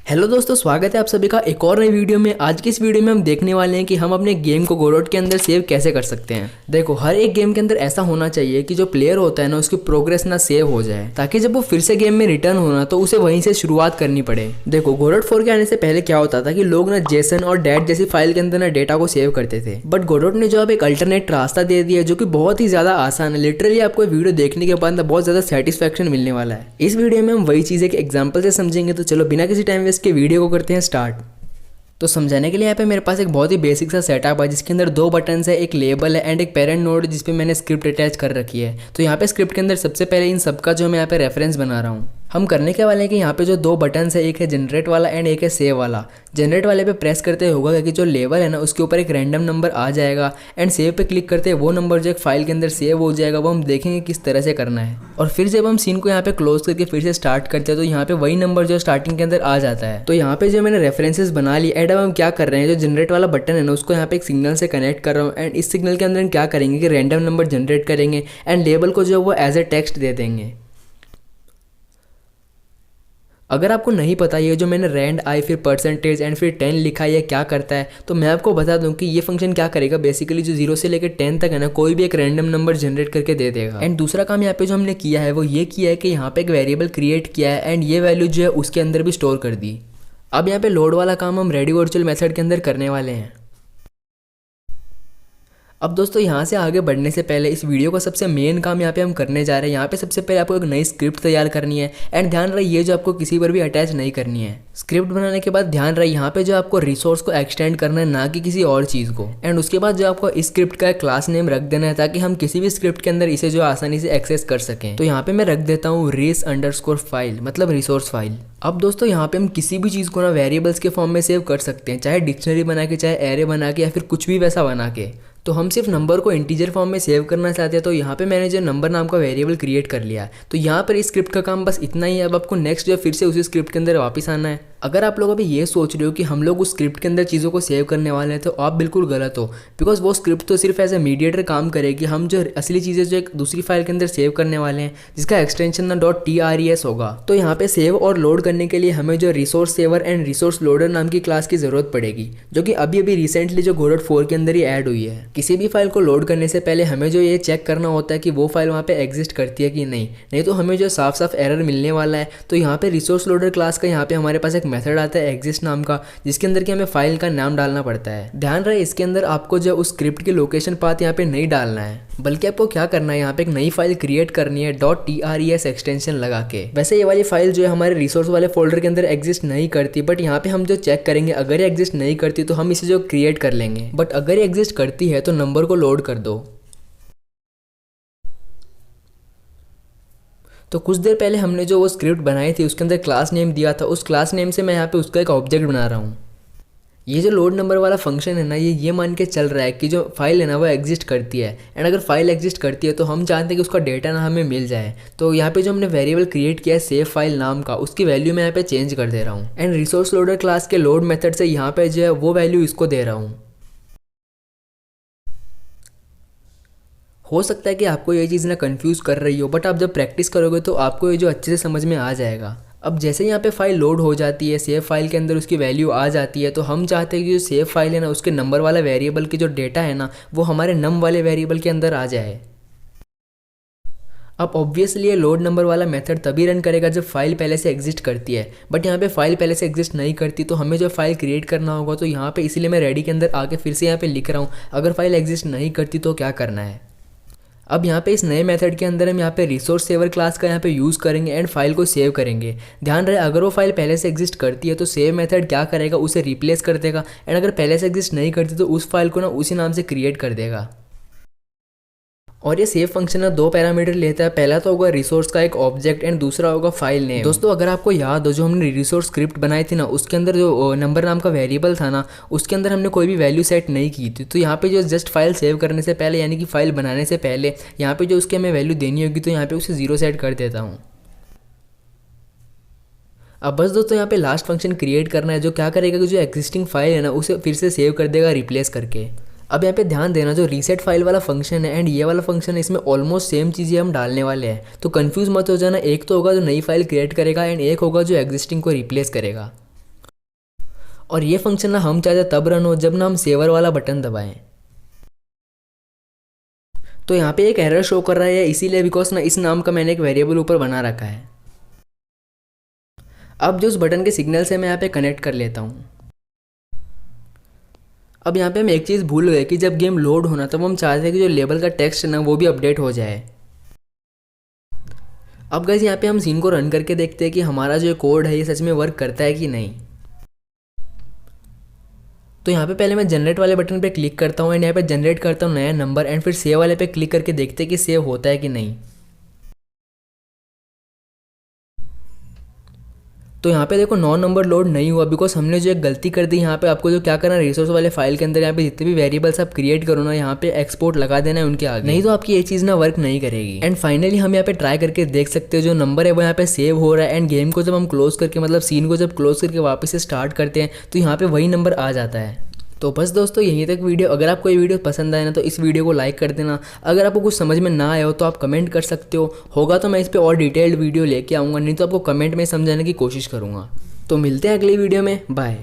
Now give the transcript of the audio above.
Hello दोस्तों, स्वागत है आप सभी का एक और नई वीडियो में। आज की इस वीडियो में हम देखने वाले हैं कि हम अपने गेम को गोडोट के अंदर सेव कैसे कर सकते हैं। देखो, हर एक गेम के अंदर ऐसा होना चाहिए कि जो प्लेयर होता है ना, उसकी प्रोग्रेस ना सेव हो जाए, ताकि जब वो फिर से गेम में रिटर्न होना तो उसे वहीं से शुरुआत करनी पड़े। देखो, गोडोट 4 के आने से पहले क्या होता था कि लोग ना जेसन और डैट जैसी फाइल के अंदर ना डेटा को सेव करते थे, बट गोडोट ने जो अब एक अल्टरनेट रास्ता दे दिया जो कि बहुत ही ज्यादा आसान है। लिटरली आपको वीडियो देखने के बाद ना बहुत ज्यादा सेटिस्फेक्शन मिलने वाला है। इस वीडियो में हम वही चीजें के एग्जाम्पल से समझेंगे। तो चलो बिना किसी टाइम वेस्ट के वीडियो को करते हैं स्टार्ट। तो समझाने के लिए यहाँ पे मेरे पास एक बहुत ही बेसिक सा सेटअप है जिसके अंदर दो बटन्स है, एक लेबल है एंड एक पेरेंट नोड जिस पे मैंने स्क्रिप्ट अटैच कर रखी है। तो यहाँ पे स्क्रिप्ट के अंदर सबसे पहले इन सबका जो मैं यहाँ पे रेफरेंस बना रहा हूँ। हम करने के वाले हैं कि यहाँ पे जो दो बटन्स है, एक है जनरेट वाला एंड एक है सेव वाला। जनरेट वाले पे प्रेस करते होगा कि जो लेवल है ना उसके ऊपर एक रैंडम नंबर आ जाएगा एंड सेव पे क्लिक करते वो नंबर जो एक फाइल के अंदर सेव हो जाएगा। वो हम देखेंगे किस तरह से करना है। और फिर जब हम सीन को यहाँ पे क्लोज करके फिर से स्टार्ट करते हैं तो यहाँ पे वही नंबर जो स्टार्टिंग के अंदर आ जाता है। तो यहाँ पे जो मैंने रेफरेंसेस बना ली एंड अब हम क्या कर रहे हैं, जो जनरेट वाला बटन है ना उसको यहाँ पे एक सिग्नल से कनेक्ट कर रहा हूँ एंड इस सिग्नल के अंदर हम क्या करेंगे कि रैंडम नंबर जनरेट करेंगे एंड लेबल को जो वो एज ए टेक्स्ट दे देंगे। अगर आपको नहीं पता ये जो मैंने रैंड आई फिर परसेंटेज एंड फिर 10 लिखा है ये क्या करता है, तो मैं आपको बता दूं कि ये फंक्शन क्या करेगा। बेसिकली जो 0 से लेकर 10 तक है ना, कोई भी एक रैंडम नंबर जनरेट करके दे देगा। एंड दूसरा काम यहाँ पे जो हमने किया है वो ये किया है कि यहाँ पे एक वेरिएबल क्रिएट किया है एंड ये वैल्यू जो है उसके अंदर भी स्टोर कर दी। अब यहाँ पे लोड वाला काम हम रेडी वर्चुअल मेथड के अंदर करने वाले हैं। अब दोस्तों, यहाँ से आगे बढ़ने से पहले इस वीडियो का सबसे मेन काम यहाँ पे हम करने जा रहे हैं। यहाँ पे सबसे पहले आपको एक नई स्क्रिप्ट तैयार करनी है एंड ध्यान रहे ये जो आपको किसी पर भी अटैच नहीं करनी है। स्क्रिप्ट बनाने के बाद ध्यान रहे यहाँ पे जो आपको रिसोर्स को एक्सटेंड करना है, ना कि किसी और चीज़ को। एंड उसके बाद जो आपको इस स्क्रिप्ट का एक क्लास नेम रख देना है ताकि हम किसी भी स्क्रिप्ट के अंदर इसे जो आसानी से एक्सेस कर सकें। तो यहाँ पे मैं रख देता हूँ res_file, मतलब रिसोर्स फाइल। अब दोस्तों, यहाँ पे हम किसी भी चीज़ को ना वेरिएबल्स के फॉर्म में सेव कर सकते हैं, चाहे डिक्शनरी बना के, चाहे एरे बना के, या फिर कुछ भी वैसा बना के। तो हम सिर्फ नंबर को इंटीजर फॉर्म में सेव करना चाहते हैं, तो यहाँ पे मैंने जो नंबर नाम का वेरिएबल क्रिएट कर लिया है। तो यहाँ पर इस स्क्रिप्ट का काम बस इतना ही है। अब आपको नेक्स्ट जो फिर से उसी स्क्रिप्ट के अंदर वापस आना है। अगर आप लोग अभी ये सोच रहे हो कि हम लोग उस स्क्रिप्ट के अंदर चीज़ों को सेव करने वाले हैं, तो आप बिल्कुल गलत हो। बिकॉज वो स्क्रिप्ट तो सिर्फ एज ए मीडिएटर काम करेगी। हम जो असली चीज़ें जो एक दूसरी फाइल के अंदर सेव करने वाले हैं जिसका एक्सटेंशन ना .tres होगा। तो यहाँ पे सेव और लोड करने के लिए हमें जो resource saver and resource loader नाम की क्लास की जरूरत पड़ेगी, जो कि अभी अभी रिसेंटली जो गोडोट 4 के अंदर ही ऐड हुई है। किसी भी फाइल को लोड करने से पहले हमें जो ये चेक करना होता है कि वो फाइल वहाँ पे एग्जिस्ट करती है कि नहीं तो हमें जो साफ साफ एरर मिलने वाला है। तो यहाँ पे रिसोर्स लोडर क्लास का यहाँ पे हमारे पास एक मेथड आता है एग्जिस्ट नाम का, जिसके अंदर कि हमें फाइल का नाम डालना पड़ता है। ध्यान रहे इसके अंदर आपको जो उस स्क्रिप्ट की लोकेशन पाथ यहाँ पे नहीं डालना है, बल्कि आपको क्या करना है, यहाँ पे एक नई फाइल क्रिएट करनी है .tres एक्सटेंशन लगा के। वैसे ये वाली फाइल जो है हमारे रिसोर्स वाले फोल्डर के अंदर एग्जिस्ट नहीं करती, बट यहाँ पे हम जो चेक करेंगे अगर ये एग्जिस्ट नहीं करती तो हम इसे जो क्रिएट कर लेंगे। बट अगर ये एग्जिस्ट करती है तो नंबर को लोड कर दो। तो कुछ देर पहले हमने जो वो स्क्रिप्ट बनाई थी उसके अंदर क्लास नेम दिया था, उस क्लास नेम से मैं यहाँ पे उसका एक ऑब्जेक्ट बना रहा हूँ। ये जो लोड नंबर वाला फंक्शन है ना, ये मान के चल रहा है कि जो फाइल है ना वो एग्जिस्ट करती है। एंड अगर फाइल एग्जिस्ट करती है तो हम चाहते हैं कि उसका डेटा ना हमें मिल जाए। तो यहाँ पे जो हमने वेरिएबल क्रिएट किया है सेव फाइल नाम का, उसकी वैल्यू मैं यहाँ पे चेंज कर दे रहा हूँ। एंड रिसोर्स लोडर क्लास के लोड मेथड से यहाँ पे जो है वो वैल्यू इसको दे रहा हूँ। हो सकता है कि आपको ये चीज़ ना कंफ्यूज कर रही हो, बट आप जब प्रैक्टिस करोगे तो आपको ये जो अच्छे से समझ में आ जाएगा। अब जैसे यहाँ पे फाइल लोड हो जाती है, सेव फाइल के अंदर उसकी वैल्यू आ जाती है, तो हम चाहते हैं कि जो सेव फाइल है ना उसके नंबर वाला वेरिएबल की जो डेटा है ना वो हमारे नम वाले वेरिएबल के अंदर आ जाए। अब ऑब्वियसली ये लोड नंबर वाला मेथड तभी रन करेगा जब फाइल पहले से एग्जिस्ट करती है, बट यहाँ पे फाइल पहले से एग्जिस्ट नहीं करती। तो हमें जो फाइल क्रिएट करना होगा, तो यहाँ पे इसीलिए मैं रेडी के अंदर आके फिर से यहाँ पे लिख रहा हूँ अगर फाइल एग्जिस्ट नहीं करती तो क्या करना है। अब यहाँ पे इस नए मेथड के अंदर हम यहाँ पे रिसोर्स सेवर क्लास का यहाँ पे यूज़ करेंगे एंड फाइल को सेव करेंगे। ध्यान रहे अगर वो फाइल पहले से एग्जिस्ट करती है तो सेव मेथड क्या करेगा, उसे रिप्लेस कर देगा। एंड अगर पहले से एग्जिस्ट नहीं करती तो उस फाइल को ना उसी नाम से क्रिएट कर देगा। और ये सेव फंक्शन ना दो पैरामीटर लेता है। पहला तो होगा रिसोर्स का एक ऑब्जेक्ट एंड दूसरा होगा फाइल नेम। दोस्तों, अगर आपको याद हो जो हमने रिसोर्स स्क्रिप्ट बनाई थी ना, उसके अंदर जो नंबर नाम का वेरिएबल था ना, उसके अंदर हमने कोई भी वैल्यू सेट नहीं की थी। तो यहाँ पे जो जस्ट फाइल सेव करने से पहले यानी कि फाइल बनाने से पहले यहाँ पे जो उसके हमें वैल्यू देनी होगी, तो यहाँ पे उसे 0 सेट कर देता हूँ। अब बस दोस्तों यहाँ पे लास्ट फंक्शन क्रिएट करना है, जो क्या करेगा कि जो एग्जिस्टिंग फाइल है ना उसे फिर से सेव कर देगा रिप्लेस करके। अब यहाँ पे ध्यान देना, जो रीसेट फाइल वाला फंक्शन है एंड ये वाला फंक्शन है, इसमें ऑलमोस्ट सेम चीज़ें हम डालने वाले हैं। तो कंफ्यूज मत हो जाना, एक तो होगा जो नई फाइल क्रिएट करेगा एंड एक होगा जो एग्जिस्टिंग को रिप्लेस करेगा। और ये फंक्शन ना हम चाहते तब रन हो जब ना हम सेवर वाला बटन दबाएं। तो यहाँ पे एक एरर शो कर रहा है इसीलिए बिकॉज ना इस नाम का मैंने एक वेरिएबल ऊपर बना रखा है। अब जो उस बटन के सिग्नल से मैं यहाँ पे कनेक्ट कर लेता हूँ। अब यहाँ पे हम एक चीज़ भूल गए कि जब गेम लोड होना तब हम चाहते हैं कि जो लेवल का टेक्स्ट है ना वो भी अपडेट हो जाए। अब गाइस यहाँ पे हम सीन को रन करके देखते हैं कि हमारा जो कोड है ये सच में वर्क करता है कि नहीं। तो यहाँ पे पहले मैं जनरेट वाले बटन पे क्लिक करता हूँ एंड यहाँ पे जनरेट करता हूँ नया नंबर एंड फिर सेव वाले पे क्लिक करके देखते हैं कि सेव होता है कि नहीं। तो यहाँ पे देखो 9 नंबर लोड नहीं हुआ बिकॉज हमने जो एक गलती कर दी। यहाँ पे आपको जो क्या करना है रिसोर्स वाले फाइल के अंदर यहाँ पे जितने भी वेरिएबल्स आप क्रिएट करो ना यहाँ पे एक्सपोर्ट लगा देना है उनके आगे, नहीं तो आपकी ये चीज़ ना वर्क नहीं करेगी। एंड फाइनली हम यहाँ पे ट्राई करके देख सकते हो जो नंबर है वो यहाँ पे सेव हो रहा है एंड गेम को जब हम क्लोज करके मतलब सीन को जब क्लोज करके वापस से स्टार्ट करते हैं तो यहाँ पे वही नंबर आ जाता है। तो बस दोस्तों यहीं तक वीडियो। अगर आपको ये वीडियो पसंद आए ना तो इस वीडियो को लाइक कर देना। अगर आपको कुछ समझ में ना आया हो तो आप कमेंट कर सकते हो, होगा तो मैं इस पर और डिटेल्ड वीडियो लेके आऊँगा, नहीं तो आपको कमेंट में समझाने की कोशिश करूँगा। तो मिलते हैं अगली वीडियो में, बाय।